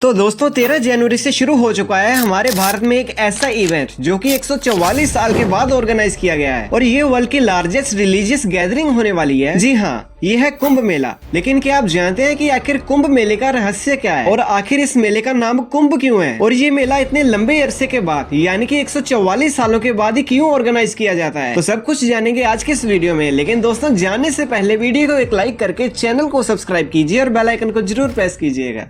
तो दोस्तों 13 जनवरी से शुरू हो चुका है हमारे भारत में एक ऐसा इवेंट जो कि 144 साल के बाद ऑर्गेनाइज किया गया है और ये वर्ल्ड की लार्जेस्ट रिलीजियस गैदरिंग होने वाली है। जी हाँ, ये है कुंभ मेला। लेकिन क्या आप जानते हैं कि आखिर कुंभ मेले का रहस्य क्या है और आखिर इस मेले का नाम कुंभ क्यों है और ये मेला इतने लंबे अरसे के बाद यानी कि 144 सालों के बाद ही क्यों ऑर्गेनाइज किया जाता है, तो सब कुछ जानेंगे आज के इस वीडियो में। लेकिन दोस्तों जानने से पहले वीडियो को एक लाइक करके चैनल को सब्सक्राइब कीजिए और बेल आइकन को जरूर प्रेस कीजिएगा।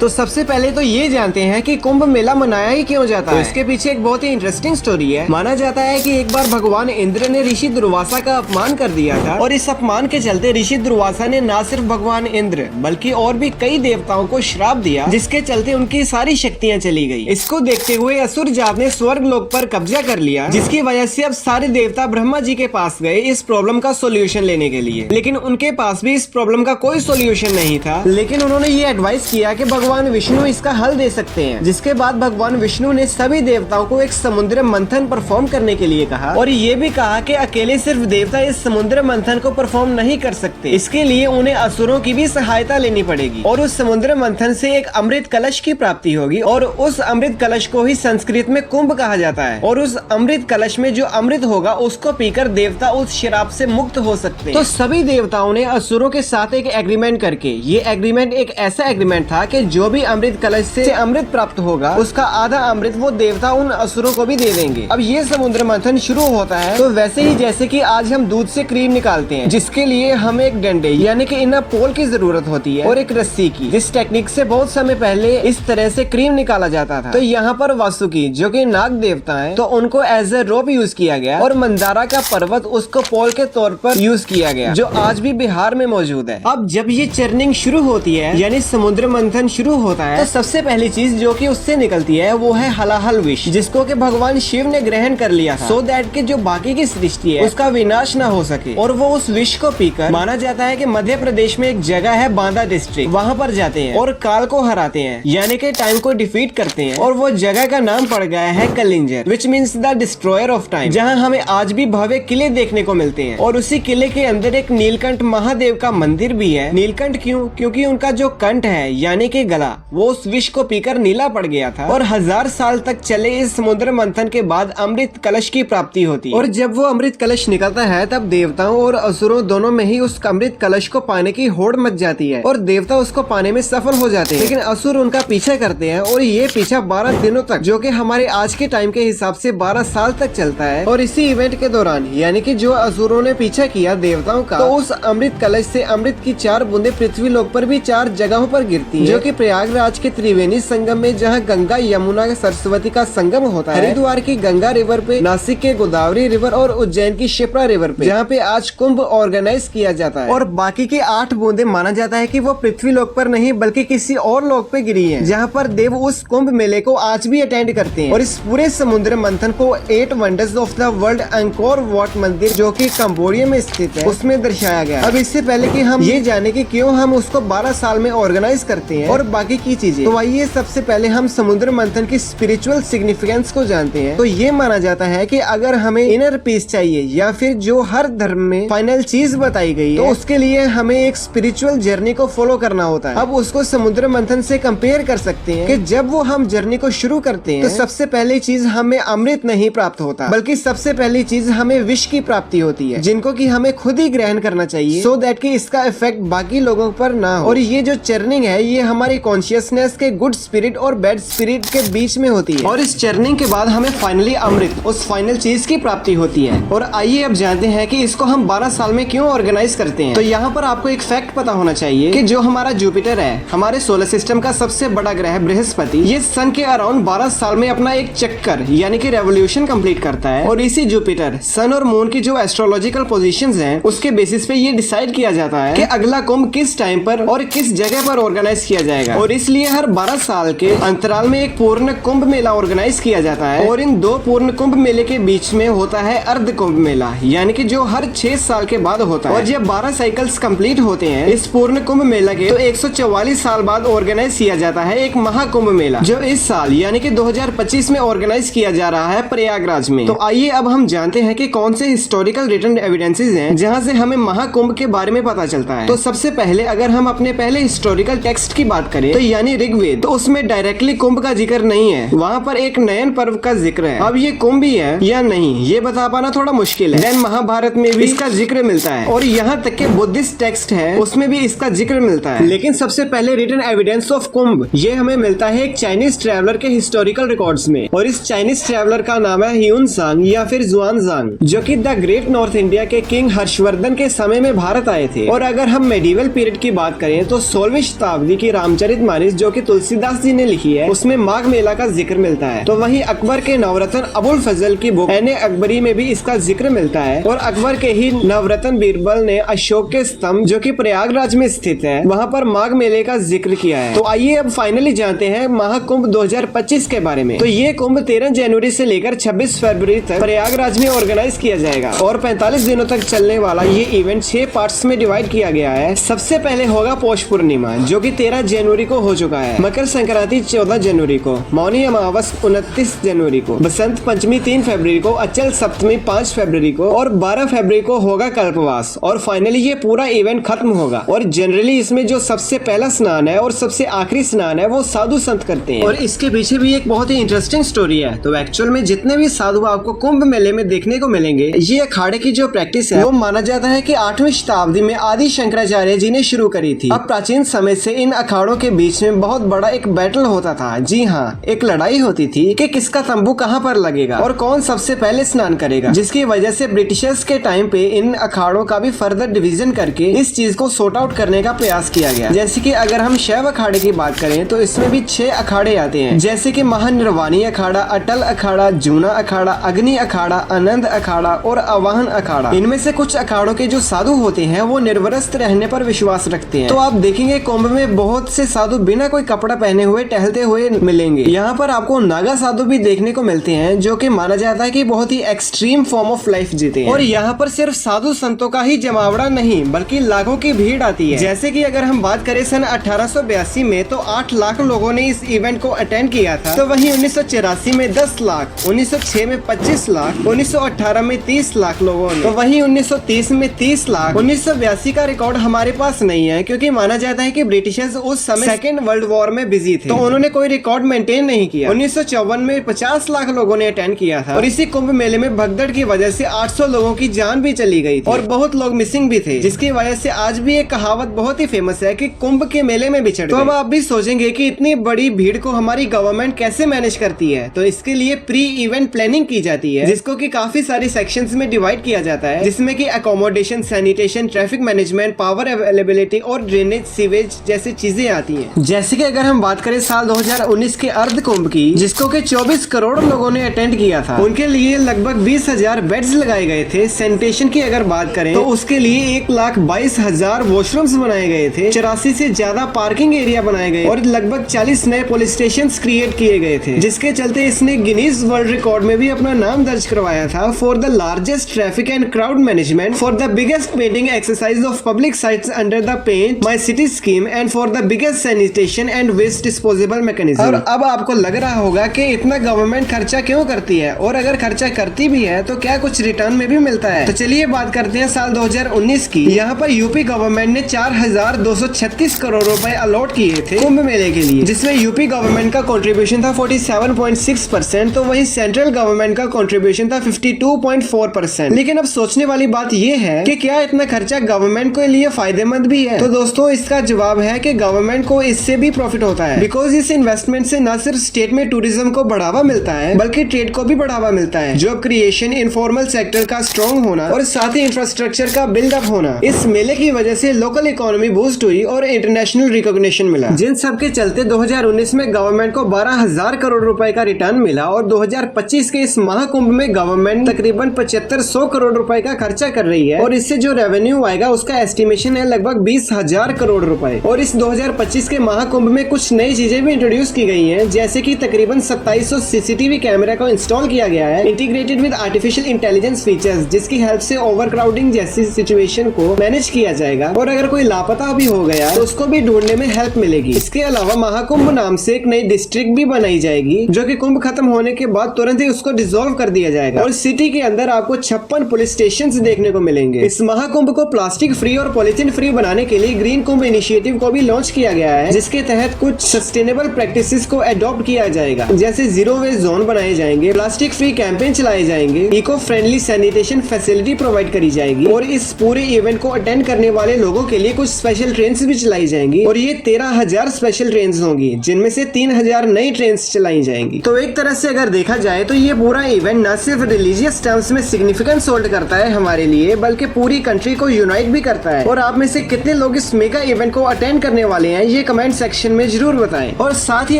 तो सबसे पहले तो ये जानते हैं कि कुंभ मेला मनाया ही क्यों जाता है। इसके पीछे एक बहुत ही इंटरेस्टिंग स्टोरी है। माना जाता है कि एक बार भगवान इंद्र ने ऋषि दुर्वासा का अपमान कर दिया था और इस अपमान के चलते ऋषि दुर्वासा ने न सिर्फ भगवान इंद्र बल्कि और भी कई देवताओं को श्राप दिया, जिसके चलते उनकी सारी शक्तियाँ चली गयी। इसको देखते हुए असुर जात ने स्वर्ग लोक पर कब्जा कर लिया, जिसकी वजह से अब सारे देवता ब्रह्मा जी के पास गए इस प्रॉब्लम का सोल्यूशन लेने के लिए। लेकिन उनके पास भी इस प्रॉब्लम का कोई सोल्यूशन नहीं था। लेकिन उन्होंने ये एडवाइस किया कि भगवान विष्णु इसका हल दे सकते हैं। जिसके बाद भगवान विष्णु ने सभी देवताओं को एक समुद्र मंथन परफॉर्म करने के लिए कहा और ये भी कहा कि अकेले सिर्फ देवता इस समुद्र मंथन को परफॉर्म नहीं कर सकते, इसके लिए उन्हें असुरों की भी सहायता लेनी पड़ेगी और उस समुद्र मंथन से एक अमृत कलश की प्राप्ति होगी और उस अमृत कलश को ही संस्कृत में कुंभ कहा जाता है। और उस अमृत कलश में जो अमृत होगा उसको पीकर देवता उस शराब से मुक्त हो सकते हैं। तो सभी देवताओं ने असुरों के साथ एक एग्रीमेंट करके, ये एग्रीमेंट एक ऐसा एग्रीमेंट था कि जो भी अमृत कलश से अमृत प्राप्त होगा उसका आधा अमृत वो देवता उन असुरों को भी दे देंगे। अब ये समुद्र मंथन शुरू होता है तो वैसे ही जैसे कि आज हम दूध से क्रीम निकालते हैं, जिसके लिए हमें एक डंडे यानी कि इनर पोल की जरूरत होती है और एक रस्सी की, जिस टेक्निक से बहुत समय पहले इस तरह से क्रीम निकाला जाता था। तो यहाँ पर वासुकी जो कि नाग देवता है, तो उनको एज ए रोप यूज किया गया और मंदारा का पर्वत उसको पोल के तौर पर यूज किया गया, जो आज भी बिहार में मौजूद है। अब जब ये चर्निंग शुरू होती है यानी समुद्र मंथन शुरू होता है, तो सबसे पहली चीज जो कि उससे निकलती है वो है हलाहल विष, जिसको कि भगवान शिव ने ग्रहण कर लिया था, सो दैट कि जो बाकी की सृष्टि है उसका विनाश ना हो सके। और वो उस विष को पीकर, माना जाता है कि मध्य प्रदेश में एक जगह है बांदा डिस्ट्रिक्ट, वहाँ पर जाते हैं और काल को हराते हैं यानी कि टाइम को डिफीट करते हैं और वो जगह का नाम पड़ गया है Kalinjar, which means the destroyer of time, जहाँ हमें आज भी भव्य किले देखने को मिलते हैं। और उसी किले के अंदर एक नीलकंठ महादेव का मंदिर भी है। नीलकंठ क्यों? क्योंकि उनका जो कंठ है यानी कि गला, वो उस विष को पीकर नीला पड़ गया था और 1000 साल तक चले इस समुद्र मंथन के बाद अमृत कलश की प्राप्ति होती है। और जब वो अमृत कलश निकलता है तब देवताओं और असुरों दोनों में ही उस अमृत कलश को पाने की होड़ मच जाती है और देवता उसको पाने में सफल हो जाते हैं, लेकिन असुर उनका पीछा करते हैं और ये पीछा 12 दिनों तक, जो कि हमारे आज के टाइम के हिसाब से 12 साल तक चलता है। और इसी इवेंट के दौरान यानी कि जो असुरों ने पीछा किया देवताओं का, तो उस अमृत कलश से अमृत की 4 बूंदे पृथ्वी लोक पर भी 4 जगहों पर गिरती है, जो कि प्रयागराज के त्रिवेणी संगम में, जहाँ गंगा यमुना सरस्वती का संगम होता है, हरिद्वार की गंगा रिवर पे, नासिक के गोदावरी रिवर और उज्जैन की शिप्रा रिवर पे, जहाँ पे आज कुंभ ऑर्गेनाइज किया जाता है। और बाकी की 8 बूंदे माना जाता है कि वो पृथ्वी लोक पर नहीं बल्कि किसी और लोक पे गिरी हैं, जहाँ पर देव उस कुंभ मेले को आज भी अटेंड करते हैं। और इस पूरे समुद्र मंथन को 8 wonders of the world Angkor Wat मंदिर, जो कि कंबोडिया में स्थित है, उसमें दर्शाया गया। अब इससे पहले कि हम ये जाने कि क्यों हम उसको 12 साल में ऑर्गेनाइज करते हैं और बाकी की चीजें, तो आइए सबसे पहले हम समुद्र मंथन की स्पिरिचुअल सिग्निफिकेंस को जानते हैं। तो ये माना जाता है कि अगर हमें इनर पीस चाहिए या फिर जो हर धर्म में फाइनल चीज बताई गई है, तो उसके लिए हमें एक स्पिरिचुअल जर्नी को फॉलो करना होता है। अब उसको समुद्र मंथन से कंपेयर कर सकते हैं कि जब वो हम जर्नी को शुरू करते हैं तो सबसे पहली चीज हमें अमृत नहीं प्राप्त होता, बल्कि सबसे पहली चीज हमें विष की प्राप्ति होती है, जिनको की हमें खुद ही ग्रहण करना चाहिए, सो दैट कि इसका इफेक्ट बाकी लोगों पर ना हो। और ये जो चर्निंग है ये हमारी कॉन्शियसनेस के गुड स्पिरिट और बैड स्पिरिट के बीच में होती है और इस चर्निंग के बाद हमें फाइनली अमृत, उस फाइनल चीज की प्राप्ति होती है। और आइए अब जानते हैं कि इसको हम 12 साल में क्यों ऑर्गेनाइज करते हैं। तो यहाँ पर आपको एक फैक्ट पता होना चाहिए कि जो हमारा जुपिटर है, हमारे सोलर सिस्टम का सबसे बड़ा ग्रह बृहस्पति, ये सन के अराउंड 12 साल में अपना एक चक्कर यानी कि रेवोल्यूशन कंप्लीट करता है। और इसी जुपिटर, सन और मून की जो एस्ट्रोलॉजिकल पोजीशंस हैं, उसके बेसिस पे ये डिसाइड किया जाता है कि अगला कुंभ किस टाइम पर और किस जगह पर ऑर्गेनाइज किया जाएगा। और इसलिए हर 12 साल के अंतराल में एक पूर्ण कुंभ मेला ऑर्गेनाइज किया जाता है और इन 2 पूर्ण कुंभ मेले के बीच में होता है अर्ध कुंभ मेला, यानी कि जो हर 6 साल के बाद होता है। और जब 12 साइकिल्स कंप्लीट होते हैं इस पूर्ण कुंभ मेला के, तो 144 साल बाद ऑर्गेनाइज किया जाता है एक महाकुंभ मेला, जो इस साल यानी कि 2025 में ऑर्गेनाइज किया जा रहा है प्रयागराज में। तो आइए अब हम जानते हैं कि कौन से हिस्टोरिकल रिटन एविडेंसेस हैं जहां से हमें महाकुंभ के बारे में पता चलता है। तो सबसे पहले अगर हम अपने पहले हिस्टोरिकल टेक्स्ट की बात करें करें तो यानी ऋग्वेद, तो उसमें डायरेक्टली कुंभ का जिक्र नहीं है, वहाँ पर एक नयन पर्व का जिक्र है। अब ये कुंभ ही है या नहीं ये बता पाना थोड़ा मुश्किल है। देन महाभारत में भी इसका जिक्र मिलता है और यहाँ तक के बुद्धिस्ट टेक्स्ट है उसमें भी इसका जिक्र मिलता है। लेकिन सबसे पहले रिटन एविडेंस ऑफ कुंभ ये हमें मिलता है एक चाइनीज ट्रैवलर के हिस्टोरिकल रिकॉर्ड्स में, और इस चाइनीज ट्रैवलर का नाम है ह्यूनसांग या फिर जुआनजांग, जो कि द ग्रेट नॉर्थ इंडिया के किंग हर्षवर्धन के समय में भारत आए थे। और अगर हम मेडिवल पीरियड की बात करें तो 16वीं शताब्दी की रामचरितमानस जो कि तुलसीदास जी ने लिखी है उसमें माघ मेला का जिक्र मिलता है। तो वहीं अकबर के नवरत्न अबुल फजल की बुक ऐन अकबरी में भी इसका जिक्र मिलता है, और अकबर के ही नवरत्न बीरबल ने अशोक के स्तंभ जो कि प्रयागराज में स्थित है वहाँ पर माघ मेले का जिक्र किया है। तो आइए अब फाइनली जानते हैं महाकुंभ 2025 के बारे में। तो ये कुंभ 13 जनवरी से लेकर 26 फरवरी तक प्रयागराज में ऑर्गेनाइज किया जाएगा और 45 दिनों तक चलने वाला ये इवेंट 6 पार्ट्स में डिवाइड किया गया है। सबसे पहले होगा पौष पूर्णिमा जो कि 13 जनवरी को हो चुका है, मकर संक्रांति 14 जनवरी को, मौनी अमावस 29 जनवरी को, बसंत पंचमी 3 फरवरी को, अचल सप्तमी 5 फरवरी को और 12 फरवरी को होगा कल्पवास, और फाइनली ये पूरा इवेंट खत्म होगा। और जनरली इसमें जो सबसे पहला स्नान है और सबसे आखिरी स्नान है वो साधु संत करते हैं, और इसके पीछे भी एक बहुत ही इंटरेस्टिंग स्टोरी है। तो एक्चुअल में जितने भी साधु आपको कुंभ मेले में देखने को मिलेंगे, ये अखाड़े की जो प्रैक्टिस है वो माना जाता है कि 8वीं शताब्दी में आदि शंकराचार्य जी ने शुरू करी थी। अब प्राचीन समय से इन अखाड़ों के बीच में बहुत बड़ा एक बैटल होता था। जी हाँ, एक लड़ाई होती थी कि किसका तंबू कहाँ पर लगेगा और कौन सबसे पहले स्नान करेगा, जिसकी वजह से ब्रिटिशर्स के टाइम पे इन अखाड़ों का भी फर्दर डिवीजन करके इस चीज को सॉर्ट आउट करने का प्रयास किया गया। जैसे कि अगर हम शैव अखाड़े की बात करें तो इसमें भी 6 अखाड़े आते हैं, जैसे कि महानिर्वाणी अखाड़ा, अटल अखाड़ा, जूना अखाड़ा, अग्नि अखाड़ा, आनंद अखाड़ा और अवाहन अखाड़ा। इनमें से कुछ अखाड़ों के जो साधु होते हैं वो निर्वस्त्र रहने पर विश्वास रखते हैं। तो आप देखेंगे कुंभ में बहुत से साधु बिना कोई कपड़ा पहने हुए टहलते हुए मिलेंगे। यहाँ पर आपको नागा साधु भी देखने को मिलते हैं जो कि माना जाता है कि बहुत ही एक्सट्रीम फॉर्म ऑफ लाइफ जीते हैं। और यहाँ पर सिर्फ साधु संतों का ही जमावड़ा नहीं बल्कि लाखों की भीड़ आती है। जैसे कि अगर हम बात करें सन 1882 में तो 8 लाख लोगों ने इस इवेंट को अटेंड किया था। तो वहीं 1984 में 10 लाख, 1906 में 25 लाख, 1918 में 30 लाख लोगों ने, तो वहीं 1930 में 30 लाख। 1982 का रिकॉर्ड हमारे पास नहीं है क्योंकि माना जाता है कि ब्रिटिशर्स उस समय सेकेंड वर्ल्ड वॉर में बिजी थे, तो उन्होंने कोई रिकॉर्ड मेंटेन नहीं किया। 1954 में 50 लाख लोगों ने अटेंड किया था, और इसी कुंभ मेले में भगदड़ की वजह से 800 लोगों की जान भी चली गई थी और बहुत लोग मिसिंग भी थे, जिसकी वजह से आज भी एक कहावत बहुत ही फेमस है कि कुंभ के मेले में बिछड़ गए। तो अब आप भी सोचेंगे कि इतनी बड़ी भीड़ को हमारी गवर्नमेंट कैसे मैनेज करती है। तो इसके लिए प्री इवेंट प्लानिंग की जाती है, जिसको कि काफी सारी सेक्शंस में डिवाइड किया जाता है, जिसमें कि accommodation, sanitation, traffic management, power availability और ड्रेनेज, सीवेज जैसी चीजें आती हैं। जैसे कि अगर हम बात करें साल 2019 के अर्ध कुंभ की, जिसको कि 24 करोड़ लोगों ने अटेंड किया था, उनके लिए लगभग 20,000 बेड्स लगाए गए थे। सैनिटेशन की अगर बात करें तो उसके लिए 1,22,000 वॉशरूम्स बनाए गए थे, 84 से ज्यादा पार्किंग एरिया बनाए गए और लगभग 40 नए पुलिस स्टेशन क्रिएट किए गए थे, जिसके चलते इसने गिनीज वर्ल्ड रिकॉर्ड में भी अपना नाम दर्ज करवाया था for the largest traffic and crowd management, for the biggest painting exercise of public sites under the paint my city scheme and for the biggest sanitation and waste disposable mechanism. और अब आपको लग रहा होगा कि इतना गवर्नमेंट खर्चा क्यों करती है, और अगर खर्चा करती भी है तो क्या कुछ रिटर्न में भी मिलता है। तो चलिए बात करते हैं साल 2019 की। यहाँ पर यूपी गवर्नमेंट ने 4,236 करोड़ रुपए अलॉट किए थे कुंभ मेले के लिए, जिसमें यूपी गवर्नमेंट का कंट्रीब्यूशन था 47.6%, तो वहीं सेंट्रल गवर्नमेंट का कंट्रीब्यूशन था 52.4%। लेकिन अब सोचने वाली बात यह है कि क्या इतना खर्चा गवर्नमेंट के लिए फायदेमंद भी है। तो दोस्तों इसका जवाब है कि गवर्नमेंट को इससे भी प्रॉफिट होता है, बिकॉज इस इन्वेस्टमेंट से न सिर्फ स्टेट में टूरिज्म को बढ़ावा मिलता है बल्कि ट्रेड को भी बढ़ावा मिलता है, जॉब क्रिएशन, इनफॉर्मल सेक्टर का स्ट्रॉन्ग होना और साथ ही इंफ्रास्ट्रक्चर का बिल्डअप होना। इस मेले की वजह से लोकल इकोनॉमी बूस्ट हुई और इंटरनेशनल रिकॉग्निशन मिला, जिन सब के चलते 2019 में गवर्नमेंट को 12,000 करोड़ रुपए का रिटर्न मिला, और 2025 के इस महाकुंभ में गवर्नमेंट तकरीबन 7500 करोड़ रुपए का खर्चा कर रही है, और इससे जो रेवेन्यू आएगा उसका एस्टिमेशन है लगभग 20,000 करोड़ रुपए। और इस 2025 के महाकुंभ में कुछ नई चीजें भी इंट्रोड्यूस की गई हैं, जैसे कि तकरीबन 2700 सीसीटीवी कैमरा को इंस्टॉल किया गया है, integrated with artificial intelligence features, जिसकी हेल्प से ओवरक्राउडिंग जैसी सिचुएशन को मैनेज किया जाएगा, और अगर कोई लापता भी हो गया तो उसको भी ढूंढने में हेल्प मिलेगी। इसके अलावा महाकुंभ नाम से एक नई डिस्ट्रिक्ट भी बनाई जाएगी, जो कि कुंभ खत्म होने के बाद तुरंत ही उसको डिसॉल्व कर दिया जाएगा, और सिटी के अंदर आपको 56 पुलिस स्टेशन देखने को मिलेंगे। इस महाकुंभ को प्लास्टिक फ्री और पॉलिथीन फ्री बनाने के लिए ग्रीन कुंभ इनिशिएटिव को भी लॉन्च किया गया गया है, जिसके तहत कुछ सस्टेनेबल प्रैक्टिसेस को अडॉप्ट किया जाएगा, जैसे जीरो वेस्ट जोन बनाए जाएंगे, प्लास्टिक फ्री कैंपेन चलाए जाएंगे, eco friendly sanitation facility provide करी जाएगी और इस पूरे इवेंट को अटेंड करने वाले लोगों के लिए कुछ स्पेशल ट्रेन भी चलाई जाएंगी और ये 13,000 स्पेशल ट्रेन होंगी, जिनमें से 3,000 नई ट्रेन चलाई जाएंगी। तो एक तरह से अगर देखा जाए तो ये पूरा इवेंट न सिर्फ रिलीजियस टर्म्स में सिग्निफिकेंस होल्ड करता है हमारे लिए, बल्कि पूरी कंट्री को यूनाइट भी करता है। और आप में से कितने लोग इस मेगा इवेंट को अटेंड करने वाले हैं, ये कमेंट सेक्शन में जरूर बताएं। और साथ ही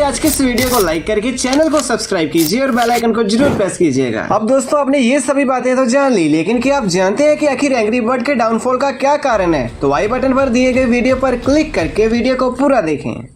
आज के इस वीडियो को लाइक करके चैनल को सब्सक्राइब कीजिए और बेल आइकन को जरूर प्रेस कीजिएगा। अब दोस्तों, आपने ये सभी बातें तो जान ली, लेकिन क्या आप जानते हैं कि आखिर एंग्री बर्ड के डाउनफॉल का क्या कारण है? तो आई बटन पर दिए गए वीडियो पर क्लिक करके वीडियो को पूरा देखें।